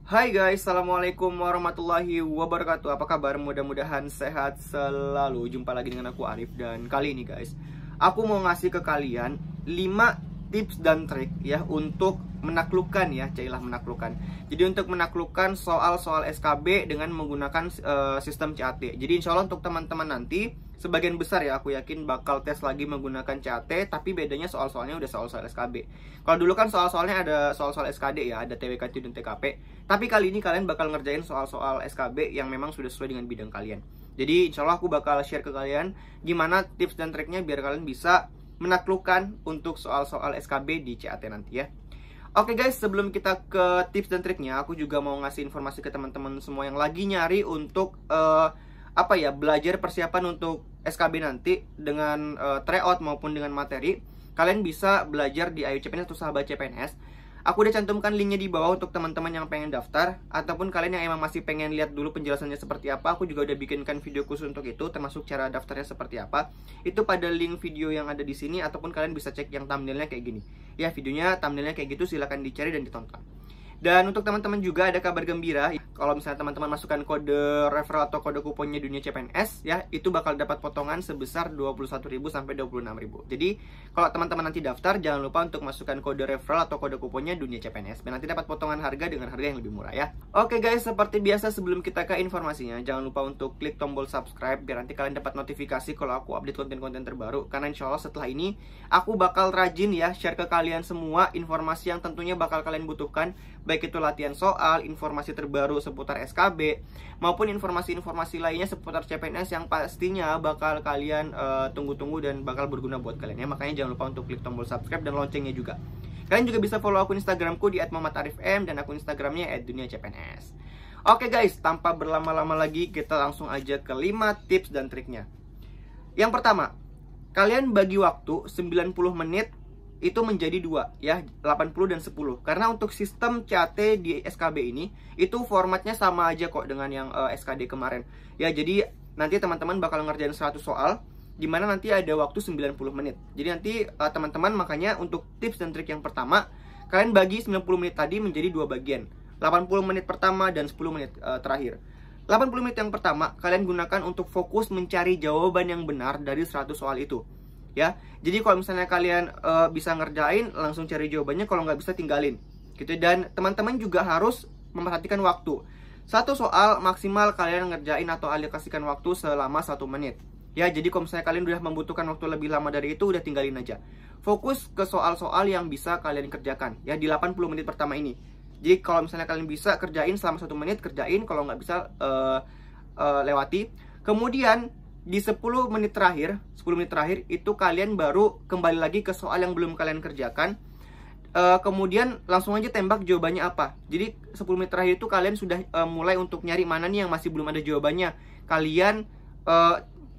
Hai guys, Assalamualaikum warahmatullahi wabarakatuh. Apa kabar? Mudah-mudahan sehat selalu. Jumpa lagi dengan aku Arif. Dan kali ini guys, aku mau ngasih ke kalian 5 tips dan trik ya untuk menaklukkan ya, cailah menaklukkan. Jadi untuk menaklukkan soal-soal SKB dengan menggunakan sistem CAT. Jadi insya Allah untuk teman-teman nanti sebagian besar ya aku yakin bakal tes lagi menggunakan CAT, tapi bedanya soal-soalnya udah soal-soal SKB. Kalau dulu kan soal-soalnya ada soal-soal SKD ya, ada TWK dan TKP. Tapi kali ini kalian bakal ngerjain soal-soal SKB yang memang sudah sesuai dengan bidang kalian. Jadi insya Allah aku bakal share ke kalian gimana tips dan triknya biar kalian bisa menaklukkan untuk soal-soal SKB di CAT nanti ya. Oke guys, sebelum kita ke tips dan triknya, aku juga mau ngasih informasi ke teman-teman semua yang lagi nyari untuk belajar persiapan untuk SKB nanti dengan tryout maupun dengan materi. Kalian bisa belajar di Ayo CPNS atau Sahabat CPNS. Aku udah cantumkan linknya di bawah untuk teman-teman yang pengen daftar, ataupun kalian yang emang masih pengen lihat dulu penjelasannya seperti apa. Aku juga udah bikinkan video khusus untuk itu, termasuk cara daftarnya seperti apa. Itu pada link video yang ada di sini, ataupun kalian bisa cek yang thumbnailnya kayak gini. Ya, videonya thumbnailnya kayak gitu, silahkan dicari dan ditonton. Dan untuk teman-teman juga ada kabar gembira. Kalau misalnya teman-teman masukkan kode referral atau kode kuponnya Dunia CPNS ya, itu bakal dapat potongan sebesar 21.000 sampai 26.000. Jadi kalau teman-teman nanti daftar, jangan lupa untuk masukkan kode referral atau kode kuponnya Dunia CPNS. Dan nanti dapat potongan harga dengan harga yang lebih murah ya. Oke guys, seperti biasa sebelum kita ke informasinya, jangan lupa untuk klik tombol subscribe biar nanti kalian dapat notifikasi kalau aku update konten-konten terbaru. Karena insya Allah setelah ini aku bakal rajin ya share ke kalian semua informasi yang tentunya bakal kalian butuhkan, baik itu latihan soal, informasi terbaru seputar SKB, maupun informasi-informasi lainnya seputar CPNS yang pastinya bakal kalian tunggu-tunggu dan bakal berguna buat kalian ya. Makanya jangan lupa untuk klik tombol subscribe dan loncengnya juga. Kalian juga bisa follow akun Instagramku di @muhammadarifm dan akun Instagramnya @duniacpns. Oke guys, tanpa berlama-lama lagi kita langsung aja ke 5 tips dan triknya. Yang pertama, kalian bagi waktu 90 menit itu menjadi 2 ya, 80 dan 10. Karena untuk sistem CAT di SKB ini itu formatnya sama aja kok dengan yang SKD kemarin. Ya, jadi nanti teman-teman bakal ngerjain 100 soal dimana nanti ada waktu 90 menit. Jadi nanti teman-teman makanya untuk tips dan trik yang pertama, kalian bagi 90 menit tadi menjadi 2 bagian. 80 menit pertama dan 10 menit terakhir. 80 menit yang pertama kalian gunakan untuk fokus mencari jawaban yang benar dari 100 soal itu. Ya, jadi kalau misalnya kalian bisa ngerjain, langsung cari jawabannya. Kalau nggak bisa, tinggalin gitu. Dan teman-teman juga harus memperhatikan waktu. 1 soal maksimal kalian ngerjain atau alokasikan waktu selama 1 menit ya. Jadi kalau misalnya kalian udah membutuhkan waktu lebih lama dari itu, udah tinggalin aja. Fokus ke soal-soal yang bisa kalian kerjakan ya di 80 menit pertama ini. Jadi kalau misalnya kalian bisa kerjain selama 1 menit, kerjain. Kalau nggak bisa, lewati. Kemudian di 10 menit terakhir itu kalian baru kembali lagi ke soal yang belum kalian kerjakan. Kemudian langsung aja tembak jawabannya apa. Jadi 10 menit terakhir itu kalian sudah mulai untuk nyari mana nih yang masih belum ada jawabannya. Kalian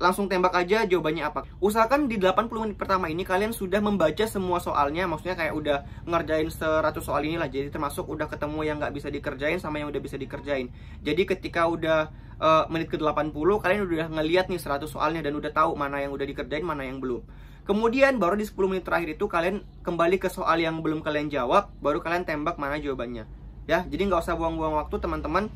langsung tembak aja jawabannya apa. Usahakan di 80 menit pertama ini kalian sudah membaca semua soalnya. Maksudnya kayak udah ngerjain 100 soal inilah. Jadi termasuk udah ketemu yang nggak bisa dikerjain sama yang udah bisa dikerjain. Jadi ketika udah menit ke 80, kalian udah ngeliat nih 100 soalnya dan udah tahu mana yang udah dikerjain, mana yang belum. Kemudian baru di 10 menit terakhir itu kalian kembali ke soal yang belum kalian jawab, baru kalian tembak mana jawabannya ya. Jadi nggak usah buang-buang waktu teman-teman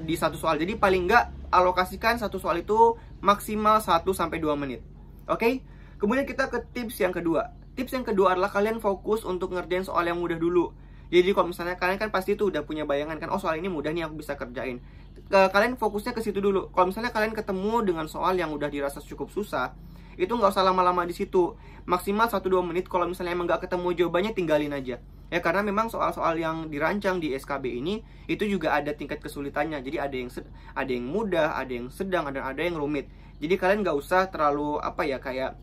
di 1 soal. Jadi paling nggak alokasikan 1 soal itu maksimal 1-2 menit. Oke? Kemudian kita ke tips yang kedua. Tips yang kedua adalah kalian fokus untuk ngerjain soal yang mudah dulu. Jadi kalau misalnya kalian kan pasti tuh udah punya bayangan kan, oh soal ini mudah nih, aku bisa kerjain. Kalian fokusnya ke situ dulu. Kalau misalnya kalian ketemu dengan soal yang udah dirasa cukup susah, itu nggak usah lama-lama di situ. Maksimal 1-2 menit. Kalau misalnya emang nggak ketemu jawabannya, tinggalin aja. Ya, karena memang soal-soal yang dirancang di SKB ini itu juga ada tingkat kesulitannya. Jadi ada yang mudah, ada yang sedang, dan ada yang rumit. Jadi kalian nggak usah terlalu kayak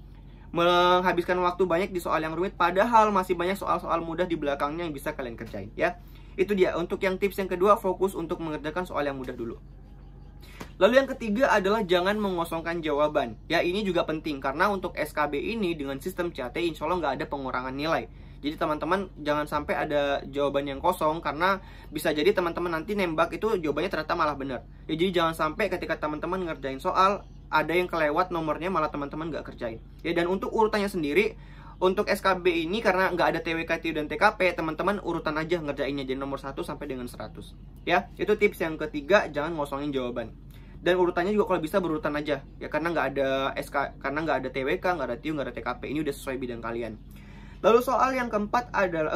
menghabiskan waktu banyak di soal yang rumit, padahal masih banyak soal-soal mudah di belakangnya yang bisa kalian kerjain ya. Itu dia untuk yang tips yang kedua, fokus untuk mengerjakan soal yang mudah dulu. Lalu yang ketiga adalah jangan mengosongkan jawaban. Ya, ini juga penting karena untuk SKB ini dengan sistem CAT insya Allah nggak ada pengurangan nilai. Jadi teman-teman jangan sampai ada jawaban yang kosong, karena bisa jadi teman-teman nanti nembak itu jawabannya ternyata malah benar. Ya, jadi jangan sampai ketika teman-teman ngerjain soal ada yang kelewat nomornya malah teman-teman nggak kerjain. Ya, dan untuk urutannya sendiri, Untuk SKB ini karena nggak ada TWK, TU, dan TKP, teman-teman urutan aja ngerjainnya jadi nomor 1 sampai dengan 100. Ya, itu tips yang ketiga, jangan ngosongin jawaban. Dan urutannya juga kalau bisa berurutan aja, ya karena nggak ada karena nggak ada TWK, nggak ada TU, nggak ada TKP. Ini udah sesuai bidang kalian. Lalu soal yang keempat adalah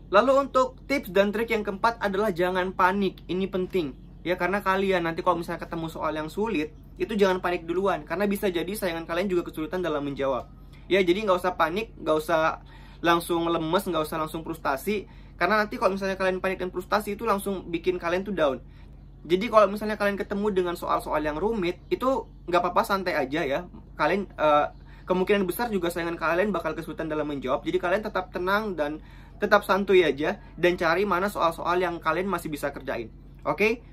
Lalu untuk tips dan trik yang keempat adalah jangan panik. Ini penting. Ya, karena kalian nanti kalau misalnya ketemu soal yang sulit, itu jangan panik duluan. Karena bisa jadi saingan kalian juga kesulitan dalam menjawab. Ya, jadi nggak usah panik, nggak usah langsung lemes, nggak usah langsung frustasi. Karena nanti kalau misalnya kalian panik dan frustasi, itu langsung bikin kalian tuh down. Jadi kalau misalnya kalian ketemu dengan soal-soal yang rumit, itu nggak apa-apa, santai aja ya. Kalian kemungkinan besar juga saingan kalian bakal kesulitan dalam menjawab. Jadi kalian tetap tenang dan tetap santuy aja, dan cari mana soal-soal yang kalian masih bisa kerjain. Oke?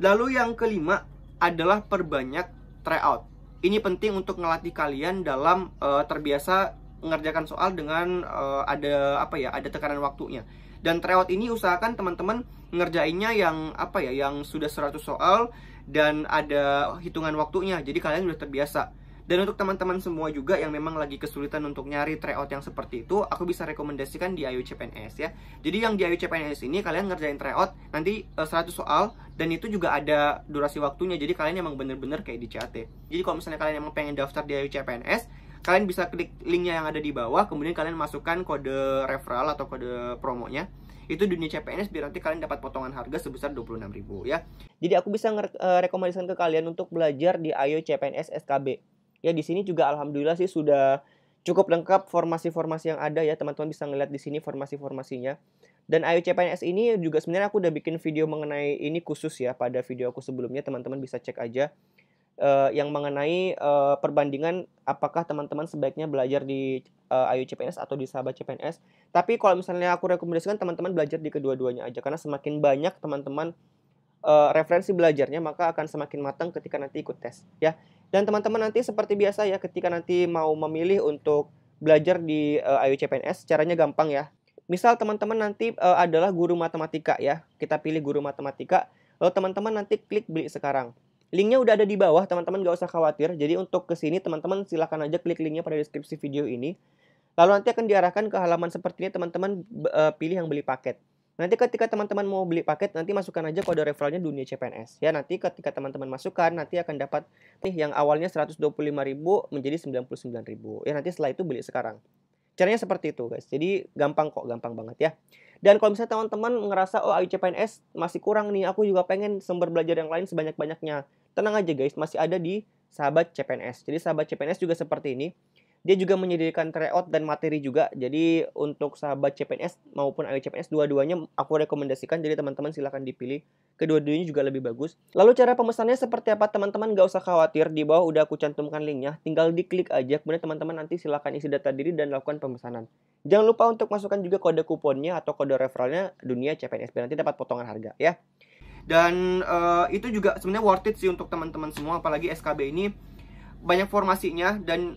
Lalu yang kelima adalah perbanyak tryout. Ini penting untuk ngelatih kalian dalam terbiasa mengerjakan soal dengan ada tekanan waktunya. Dan tryout ini usahakan teman-teman ngerjainnya yang yang sudah 100 soal dan ada hitungan waktunya. Jadi kalian sudah terbiasa. Dan untuk teman-teman semua juga yang memang lagi kesulitan untuk nyari tryout yang seperti itu, aku bisa rekomendasikan di Ayo CPNS ya. Jadi yang di Ayo CPNS ini kalian ngerjain tryout nanti 100 soal, dan itu juga ada durasi waktunya. Jadi kalian emang bener-bener kayak di CAT. Jadi kalau misalnya kalian emang pengen daftar di Ayo CPNS, kalian bisa klik linknya yang ada di bawah, kemudian kalian masukkan kode referral atau kode promonya. Itu dunia CPNS biar nanti kalian dapat potongan harga sebesar 26.000 ya. Jadi aku bisa rekomendasikan ke kalian untuk belajar di Ayo CPNS SKB. Ya, di sini juga alhamdulillah sih sudah cukup lengkap formasi-formasi yang ada ya. Teman-teman bisa ngeliat di sini formasi-formasinya. Dan Ayo CPNS ini juga sebenarnya aku udah bikin video mengenai ini khusus ya pada video aku sebelumnya. Teman-teman bisa cek aja yang mengenai perbandingan apakah teman-teman sebaiknya belajar di Ayo CPNS atau di Sahabat CPNS. Tapi kalau misalnya aku rekomendasikan teman-teman belajar di kedua-duanya aja, karena semakin banyak teman-teman referensi belajarnya, maka akan semakin matang ketika nanti ikut tes ya. Dan teman-teman nanti seperti biasa ya, ketika nanti mau memilih untuk belajar di Ayo CPNS, caranya gampang ya. Misal teman-teman nanti adalah guru matematika ya, kita pilih guru matematika, lalu teman-teman nanti klik beli sekarang. Linknya udah ada di bawah, teman-teman gak usah khawatir. Jadi untuk kesini teman-teman silahkan aja klik linknya pada deskripsi video ini. Lalu nanti akan diarahkan ke halaman seperti ini, teman-teman pilih yang beli paket. Nanti ketika teman-teman mau beli paket, nanti masukkan aja kode referralnya dunia CPNS. Ya, nanti ketika teman-teman masukkan, nanti akan dapat yang awalnya 125.000 menjadi 99.000. Ya, nanti setelah itu beli sekarang. Caranya seperti itu, guys. Jadi gampang kok, gampang banget ya. Dan kalau misalnya teman-teman ngerasa, oh Ayo CPNS masih kurang nih, aku juga pengen sumber belajar yang lain sebanyak-banyaknya. Tenang aja guys, masih ada di Sahabat CPNS. Jadi Sahabat CPNS juga seperti ini. Dia juga menyediakan tryout dan materi juga. Jadi untuk Sahabat CPNS maupun Ayo CPNS, dua-duanya aku rekomendasikan. Jadi teman-teman silahkan dipilih. Kedua-duanya juga lebih bagus. Lalu cara pemesannya seperti apa? Teman-teman gak usah khawatir. Di bawah udah aku cantumkan linknya. Tinggal diklik aja. Kemudian teman-teman nanti silahkan isi data diri dan lakukan pemesanan. Jangan lupa untuk masukkan juga kode kuponnya atau kode referralnya dunia CPNS. Biar nanti dapat potongan harga ya. Dan itu juga sebenarnya worth it sih untuk teman-teman semua. Apalagi SKB ini banyak formasinya dan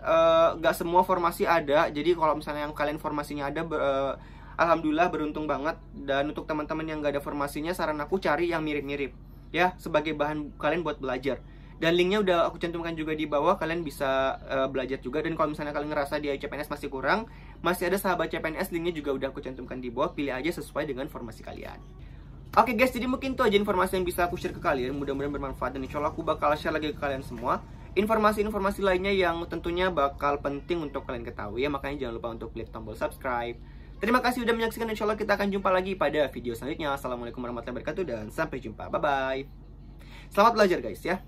gak semua formasi ada. Jadi kalau misalnya yang kalian formasinya ada, alhamdulillah beruntung banget. Dan untuk teman-teman yang gak ada formasinya, saran aku cari yang mirip-mirip ya, sebagai bahan kalian buat belajar. Dan linknya udah aku cantumkan juga di bawah, kalian bisa belajar juga. Dan kalau misalnya kalian ngerasa di CPNS masih kurang, masih ada Sahabat CPNS, linknya juga udah aku cantumkan di bawah. Pilih aja sesuai dengan formasi kalian. Oke guys, jadi mungkin itu aja informasi yang bisa aku share ke kalian. Mudah-mudahan bermanfaat, dan insya Allah aku bakal share lagi ke kalian semua informasi-informasi lainnya yang tentunya bakal penting untuk kalian ketahui ya. Makanya jangan lupa untuk klik tombol subscribe. Terima kasih sudah menyaksikan. Insya Allah kita akan jumpa lagi pada video selanjutnya. Assalamualaikum warahmatullahi wabarakatuh dan sampai jumpa. Bye-bye. Selamat belajar guys ya.